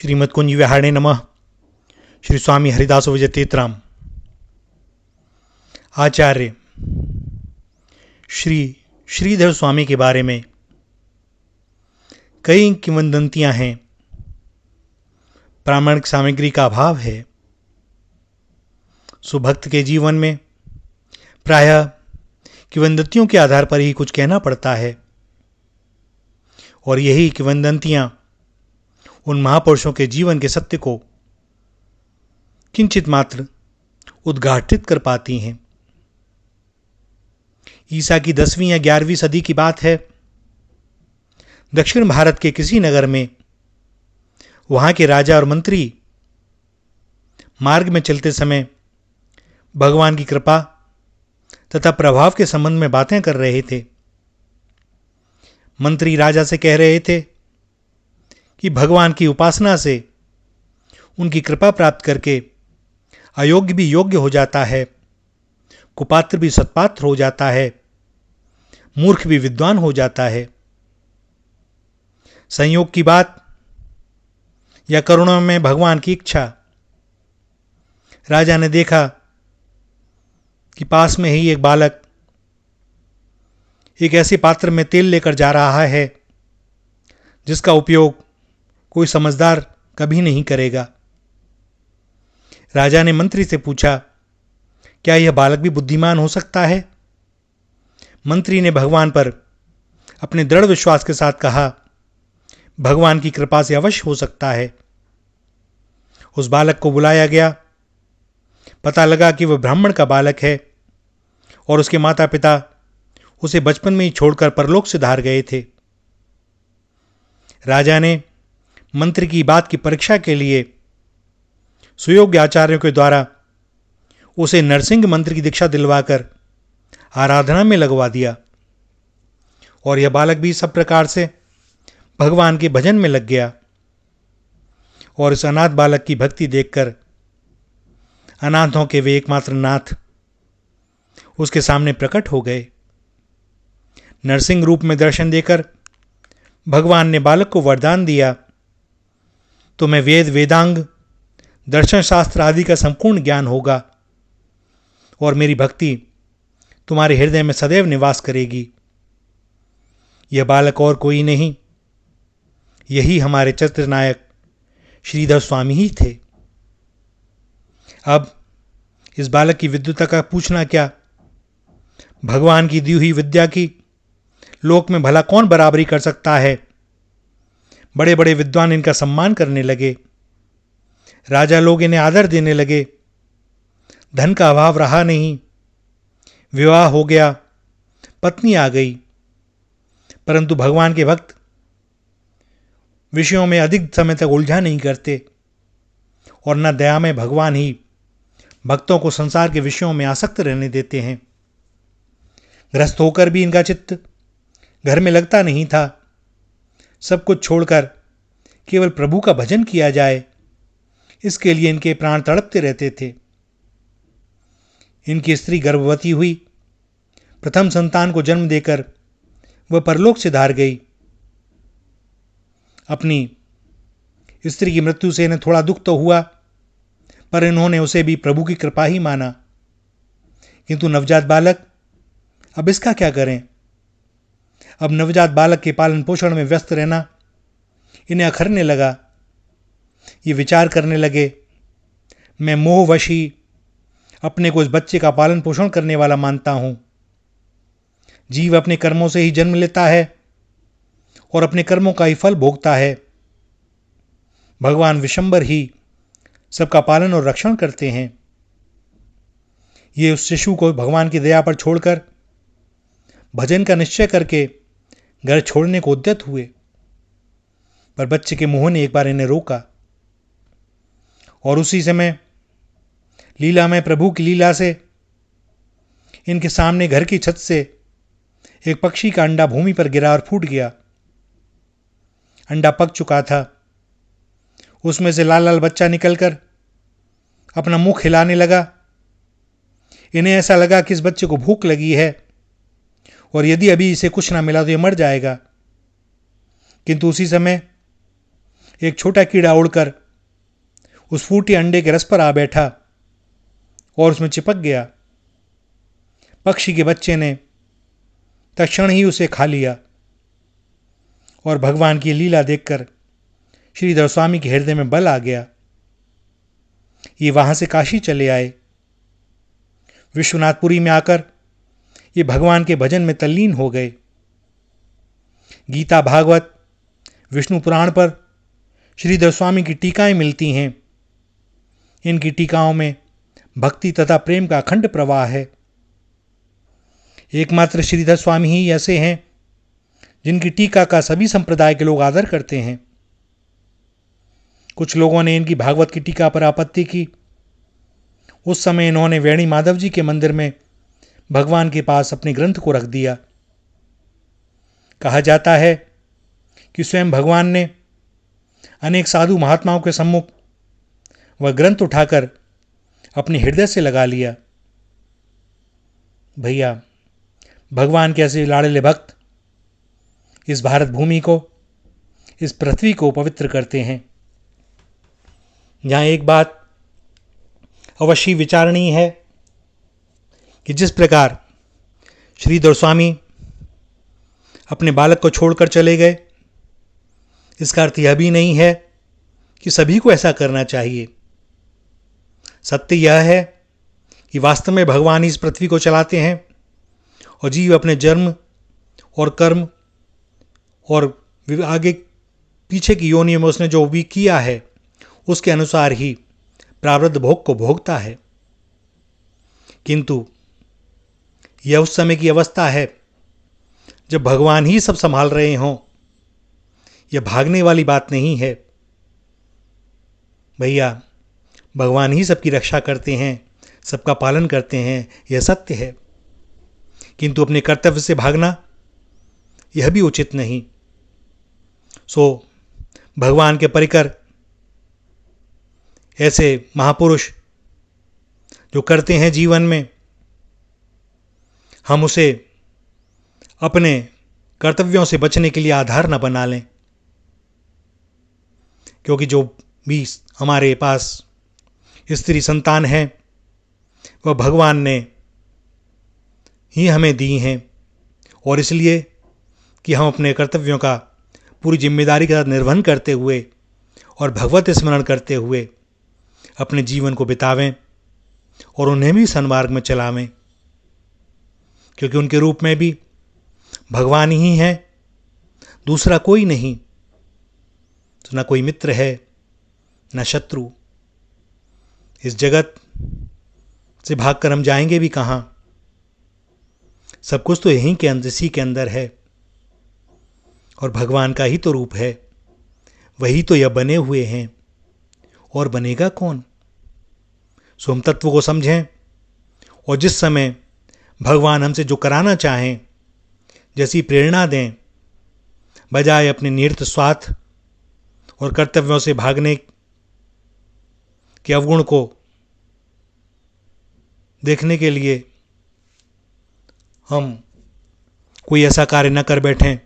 श्रीमद कुंज विहारणे नमः। श्री स्वामी हरिदास विजय तीर्थराम आचार्य श्री श्रीधर स्वामी के बारे में कई किंवदंतियां हैं। प्रामाणिक सामग्री का अभाव है। सुभक्त के जीवन में प्रायः किंवदंतियों के आधार पर ही कुछ कहना पड़ता है, और यही किंवदंतियां उन महापुरुषों के जीवन के सत्य को किंचित मात्र उद्घाटित कर पाती हैं। ईसा की 10वीं या 11वीं सदी की बात है। दक्षिण भारत के किसी नगर में वहां के राजा और मंत्री मार्ग में चलते समय भगवान की कृपा तथा प्रभाव के संबंध में बातें कर रहे थे। मंत्री राजा से कह रहे थे कि भगवान की उपासना से उनकी कृपा प्राप्त करके अयोग्य भी योग्य हो जाता है, कुपात्र भी सत्पात्र हो जाता है, मूर्ख भी विद्वान हो जाता है। संयोग की बात या करुणा में भगवान की इच्छा, राजा ने देखा कि पास में ही एक बालक एक ऐसे पात्र में तेल लेकर जा रहा है जिसका उपयोग कोई समझदार कभी नहीं करेगा। राजा ने मंत्री से पूछा, क्या यह बालक भी बुद्धिमान हो सकता है? मंत्री ने भगवान पर अपने दृढ़ विश्वास के साथ कहा, भगवान की कृपा से अवश्य हो सकता है। उस बालक को बुलाया गया। पता लगा कि वह ब्राह्मण का बालक है और उसके माता पिता उसे बचपन में ही छोड़कर परलोक से धार गए थे। राजा ने मंत्री की बात की परीक्षा के लिए सुयोग्य आचार्यों के द्वारा उसे नरसिंह मंत्र की दीक्षा दिलवाकर आराधना में लगवा दिया, और यह बालक भी सब प्रकार से भगवान के भजन में लग गया। और इस अनाथ बालक की भक्ति देखकर अनाथों के वे एकमात्र नाथ उसके सामने प्रकट हो गए। नरसिंह रूप में दर्शन देकर भगवान ने बालक को वरदान दिया, तुम्हें वेद वेदांग दर्शन शास्त्र आदि का संपूर्ण ज्ञान होगा और मेरी भक्ति तुम्हारे हृदय में सदैव निवास करेगी। यह बालक और कोई नहीं, यही हमारे चरित्र नायक श्रीधर स्वामी ही थे। अब इस बालक की विद्वता का पूछना क्या? भगवान की दी हुई विद्या की लोक में भला कौन बराबरी कर सकता है? बड़े बड़े विद्वान इनका सम्मान करने लगे, राजा लोग इन्हें आदर देने लगे। धन का अभाव रहा नहीं, विवाह हो गया, पत्नी आ गई, परंतु भगवान के भक्त विषयों में अधिक समय तक उलझा नहीं करते, और न दया में भगवान ही भक्तों को संसार के विषयों में आसक्त रहने देते हैं। ग्रस्त होकर भी इनका चित्त घर में लगता नहीं था। सब कुछ छोड़कर केवल प्रभु का भजन किया जाए, इसके लिए इनके प्राण तड़पते रहते थे। इनकी स्त्री गर्भवती हुई। प्रथम संतान को जन्म देकर वह परलोक से धार गई। अपनी स्त्री की मृत्यु से इन्हें थोड़ा दुख तो हुआ, पर इन्होंने उसे भी प्रभु की कृपा ही माना। किंतु नवजात बालक, अब इसका क्या करें? अब नवजात बालक के पालन पोषण में व्यस्त रहना इन्हें अखरने लगा। ये विचार करने लगे, मैं मोहवश ही अपने को इस बच्चे का पालन पोषण करने वाला मानता हूं। जीव अपने कर्मों से ही जन्म लेता है और अपने कर्मों का ही फल भोगता है। भगवान विशंबर ही सबका पालन और रक्षण करते हैं। ये उस शिशु को भगवान की दया पर छोड़कर भजन का निश्चय करके घर छोड़ने को उद्यत हुए, पर बच्चे के मुंह ने एक बार इन्हें रोका, और उसी समय लीला में प्रभु की लीला से इनके सामने घर की छत से एक पक्षी का अंडा भूमि पर गिरा और फूट गया। अंडा पक चुका था। उसमें से लाल लाल बच्चा निकलकर अपना मुंह खिलाने लगा। इन्हें ऐसा लगा कि इस बच्चे को भूख लगी है और यदि अभी इसे कुछ ना मिला तो ये मर जाएगा। किंतु उसी समय एक छोटा कीड़ा उड़कर उस फूटे अंडे के रस पर आ बैठा और उसमें चिपक गया। पक्षी के बच्चे ने तत्क्षण ही उसे खा लिया और भगवान की लीला देखकर श्रीधर स्वामी के हृदय में बल आ गया। ये वहां से काशी चले आए। विश्वनाथपुरी में आकर ये भगवान के भजन में तल्लीन हो गए। गीता, भागवत, विष्णु पुराण पर श्रीधर स्वामी की टीकाएं मिलती हैं। इनकी टीकाओं में भक्ति तथा प्रेम का अखंड प्रवाह है। एकमात्र श्रीधर स्वामी ही ऐसे हैं जिनकी टीका का सभी संप्रदाय के लोग आदर करते हैं। कुछ लोगों ने इनकी भागवत की टीका पर आपत्ति की। उस समय इन्होंने वेणी माधव जी के मंदिर में भगवान के पास अपने ग्रंथ को रख दिया। कहा जाता है कि स्वयं भगवान ने अनेक साधु महात्माओं के सम्मुख वह ग्रंथ उठाकर अपने हृदय से लगा लिया। भैया, भगवान के ऐसे लाड़ले भक्त इस भारत भूमि को, इस पृथ्वी को पवित्र करते हैं। यहां एक बात अवश्य विचारणीय है कि जिस प्रकार श्रीधर स्वामी अपने बालक को छोड़कर चले गए, इसका अर्थ यह भी नहीं है कि सभी को ऐसा करना चाहिए। सत्य यह है कि वास्तव में भगवान इस पृथ्वी को चलाते हैं और जीव अपने जन्म और कर्म और आगे पीछे की योनियों में उसने जो भी किया है उसके अनुसार ही प्रारब्ध भोग को भोगता है। किंतु यह उस समय की अवस्था है जब भगवान ही सब संभाल रहे हों। यह भागने वाली बात नहीं है भैया। भगवान ही सबकी रक्षा करते हैं, सबका पालन करते हैं, यह सत्य है। किंतु अपने कर्तव्य से भागना यह भी उचित नहीं। सो भगवान के परिकर ऐसे महापुरुष जो करते हैं जीवन में, हम उसे अपने कर्तव्यों से बचने के लिए आधार न बना लें। क्योंकि जो भी हमारे पास स्त्री संतान है वह भगवान ने ही हमें दी हैं, और इसलिए कि हम अपने कर्तव्यों का पूरी जिम्मेदारी के साथ निर्वहन करते हुए और भगवत स्मरण करते हुए अपने जीवन को बितावें और उन्हें भी सन्मार्ग में चलावें। क्योंकि उनके रूप में भी भगवान ही हैं, दूसरा कोई नहीं। तो न कोई मित्र है न शत्रु। इस जगत से भागकर हम जाएंगे भी कहाँ? सब कुछ तो यहीं के अंदर, इसी के अंदर है, और भगवान का ही तो रूप है। वही तो यह बने हुए हैं, और बनेगा कौन? सो हम तत्व को समझें, और जिस समय भगवान हमसे जो कराना चाहें, जैसी प्रेरणा दें, बजाय अपने नियत स्वार्थ और कर्तव्यों से भागने के अवगुण को देखने के लिए हम कोई ऐसा कार्य न कर बैठें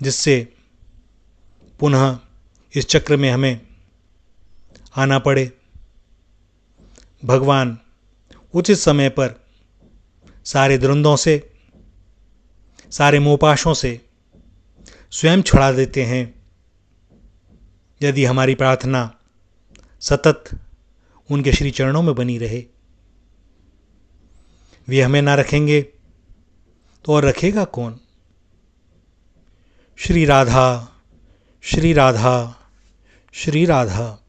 जिससे पुनः इस चक्र में हमें आना पड़े। भगवान उचित समय पर सारे द्वंद्वों से, सारे मोहपाशों से स्वयं छुड़ा देते हैं, यदि हमारी प्रार्थना सतत उनके श्री चरणों में बनी रहे। वे हमें ना रखेंगे तो और रखेगा कौन? श्री राधा, श्री राधा, श्री राधा।